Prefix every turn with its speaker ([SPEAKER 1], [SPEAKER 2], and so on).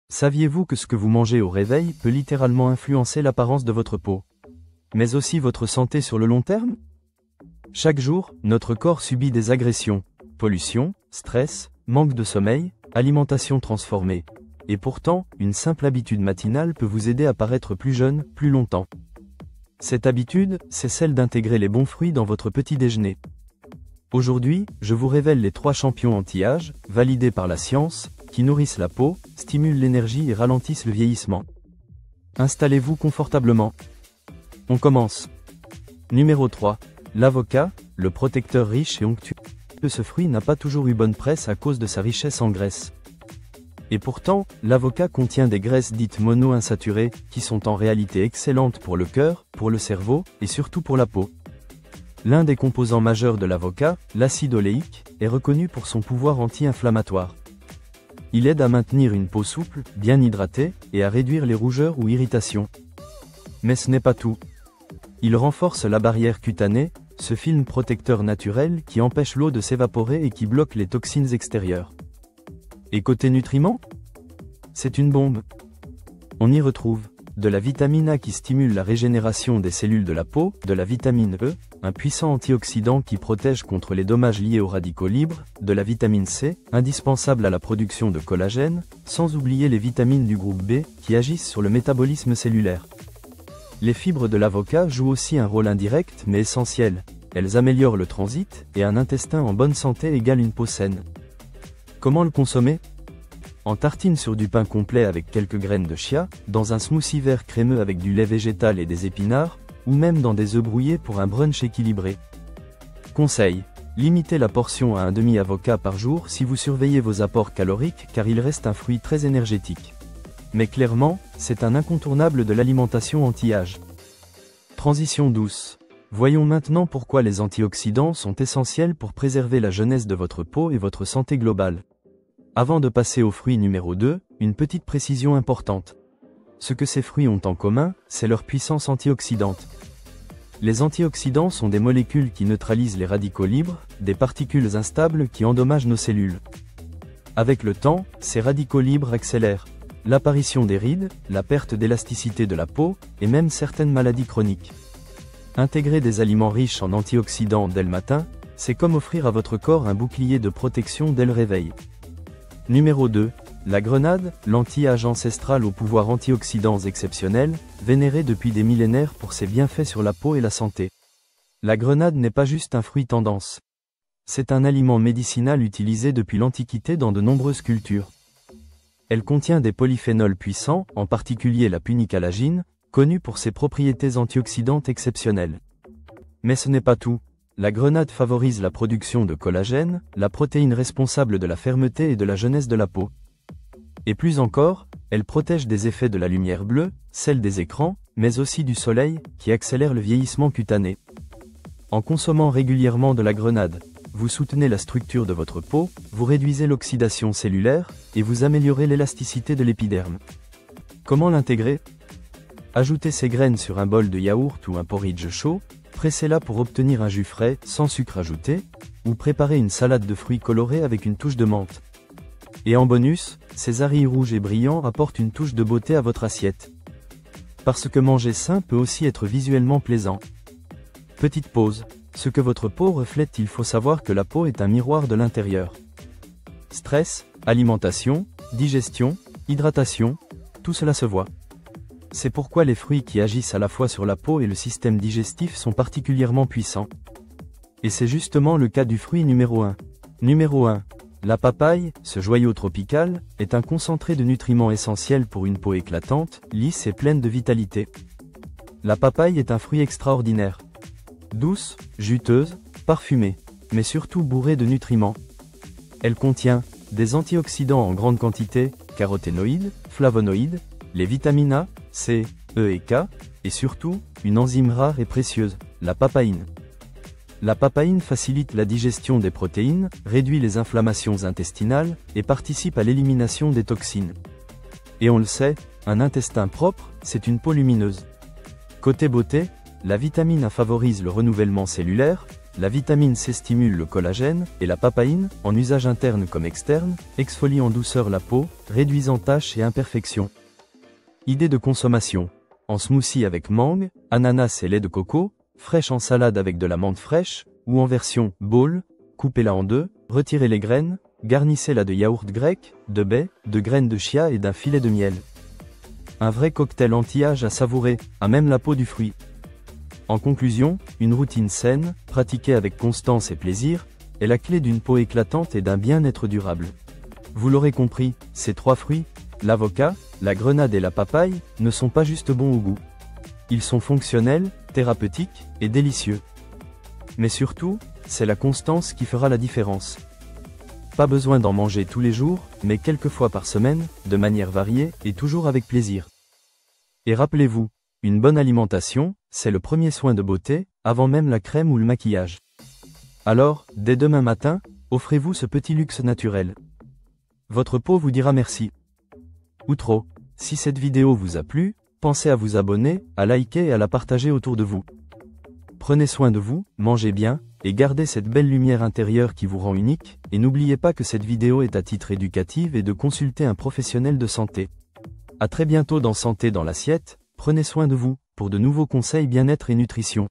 [SPEAKER 1] Saviez-vous que ce que vous mangez au réveil peut littéralement influencer l'apparence de votre peau, mais aussi votre santé sur le long terme? Chaque jour, notre corps subit des agressions, pollution, stress, manque de sommeil, alimentation transformée. Et pourtant, une simple habitude matinale peut vous aider à paraître plus jeune, plus longtemps. Cette habitude, c'est celle d'intégrer les bons fruits dans votre petit déjeuner. Aujourd'hui, je vous révèle les 3 champions anti-âge, validés par la science, qui nourrissent la peau, stimulent l'énergie et ralentissent le vieillissement. Installez-vous confortablement. On commence. Numéro 3. L'avocat, le protecteur riche et onctueux. Ce fruit n'a pas toujours eu bonne presse à cause de sa richesse en graisse. Et pourtant, l'avocat contient des graisses dites monoinsaturées, qui sont en réalité excellentes pour le cœur, pour le cerveau, et surtout pour la peau. L'un des composants majeurs de l'avocat, l'acide oléique, est reconnu pour son pouvoir anti-inflammatoire. Il aide à maintenir une peau souple, bien hydratée, et à réduire les rougeurs ou irritations. Mais ce n'est pas tout. Il renforce la barrière cutanée, ce film protecteur naturel qui empêche l'eau de s'évaporer et qui bloque les toxines extérieures. Et côté nutriments? C'est une bombe. On y retrouve de la vitamine A qui stimule la régénération des cellules de la peau, de la vitamine E, un puissant antioxydant qui protège contre les dommages liés aux radicaux libres, de la vitamine C, indispensable à la production de collagène, sans oublier les vitamines du groupe B, qui agissent sur le métabolisme cellulaire. Les fibres de l'avocat jouent aussi un rôle indirect mais essentiel. Elles améliorent le transit, et un intestin en bonne santé égale une peau saine. Comment le consommer? En tartine sur du pain complet avec quelques graines de chia, dans un smoothie vert crémeux avec du lait végétal et des épinards, ou même dans des œufs brouillés pour un brunch équilibré. Conseil: limitez la portion à un demi-avocat par jour si vous surveillez vos apports caloriques car il reste un fruit très énergétique. Mais clairement, c'est un incontournable de l'alimentation anti-âge. Transition douce. Voyons maintenant pourquoi les antioxydants sont essentiels pour préserver la jeunesse de votre peau et votre santé globale. Avant de passer au fruit numéro 2, une petite précision importante. Ce que ces fruits ont en commun, c'est leur puissance antioxydante. Les antioxydants sont des molécules qui neutralisent les radicaux libres, des particules instables qui endommagent nos cellules. Avec le temps, ces radicaux libres accélèrent l'apparition des rides, la perte d'élasticité de la peau, et même certaines maladies chroniques. Intégrer des aliments riches en antioxydants dès le matin, c'est comme offrir à votre corps un bouclier de protection dès le réveil. Numéro 2. La grenade, l'anti-âge ancestral aux pouvoirs antioxydants exceptionnels, vénérée depuis des millénaires pour ses bienfaits sur la peau et la santé. La grenade n'est pas juste un fruit tendance. C'est un aliment médicinal utilisé depuis l'Antiquité dans de nombreuses cultures. Elle contient des polyphénols puissants, en particulier la punicalagine, connue pour ses propriétés antioxydantes exceptionnelles. Mais ce n'est pas tout. La grenade favorise la production de collagène, la protéine responsable de la fermeté et de la jeunesse de la peau. Et plus encore, elle protège des effets de la lumière bleue, celle des écrans, mais aussi du soleil, qui accélère le vieillissement cutané. En consommant régulièrement de la grenade, vous soutenez la structure de votre peau, vous réduisez l'oxydation cellulaire, et vous améliorez l'élasticité de l'épiderme. Comment l'intégrer? Ajoutez ces graines sur un bol de yaourt ou un porridge chaud, pressez-la pour obtenir un jus frais, sans sucre ajouté, ou préparez une salade de fruits colorés avec une touche de menthe. Et en bonus, ces aris rouges et brillants apportent une touche de beauté à votre assiette. Parce que manger sain peut aussi être visuellement plaisant. Petite pause. Ce que votre peau reflète, il faut savoir que la peau est un miroir de l'intérieur. Stress, alimentation, digestion, hydratation, tout cela se voit. C'est pourquoi les fruits qui agissent à la fois sur la peau et le système digestif sont particulièrement puissants. Et c'est justement le cas du fruit numéro 1. Numéro 1. La papaye, ce joyau tropical, est un concentré de nutriments essentiels pour une peau éclatante, lisse et pleine de vitalité. La papaye est un fruit extraordinaire. Douce, juteuse, parfumée, mais surtout bourrée de nutriments. Elle contient des antioxydants en grande quantité, caroténoïdes, flavonoïdes, les vitamines A, C, E et K, et surtout, une enzyme rare et précieuse, la papaïne. La papaïne facilite la digestion des protéines, réduit les inflammations intestinales, et participe à l'élimination des toxines. Et on le sait, un intestin propre, c'est une peau lumineuse. Côté beauté, la vitamine A favorise le renouvellement cellulaire, La vitamine C stimule le collagène, et la papaïne, en usage interne comme externe, exfolie en douceur la peau, réduisant taches et imperfections. Idée de consommation. En smoothie avec mangue, ananas et lait de coco, fraîche en salade avec de la menthe fraîche, ou en version bowl, coupez-la en deux, retirez les graines, garnissez-la de yaourt grec, de baies, de graines de chia et d'un filet de miel. Un vrai cocktail anti-âge à savourer, à même la peau du fruit. En conclusion, une routine saine, pratiquée avec constance et plaisir, est la clé d'une peau éclatante et d'un bien-être durable. Vous l'aurez compris, ces trois fruits, l'avocat, la grenade et la papaye, ne sont pas juste bons au goût. Ils sont fonctionnels, thérapeutiques et délicieux. Mais surtout, c'est la constance qui fera la différence. Pas besoin d'en manger tous les jours, mais quelques fois par semaine, de manière variée et toujours avec plaisir. Et rappelez-vous, une bonne alimentation, c'est le premier soin de beauté, avant même la crème ou le maquillage. Alors, dès demain matin, offrez-vous ce petit luxe naturel. Votre peau vous dira merci. Outro. Si cette vidéo vous a plu, pensez à vous abonner, à liker et à la partager autour de vous. Prenez soin de vous, mangez bien, et gardez cette belle lumière intérieure qui vous rend unique, et n'oubliez pas que cette vidéo est à titre éducatif et de consulter un professionnel de santé. À très bientôt dans Santé dans l'assiette, prenez soin de vous, pour de nouveaux conseils bien-être et nutrition.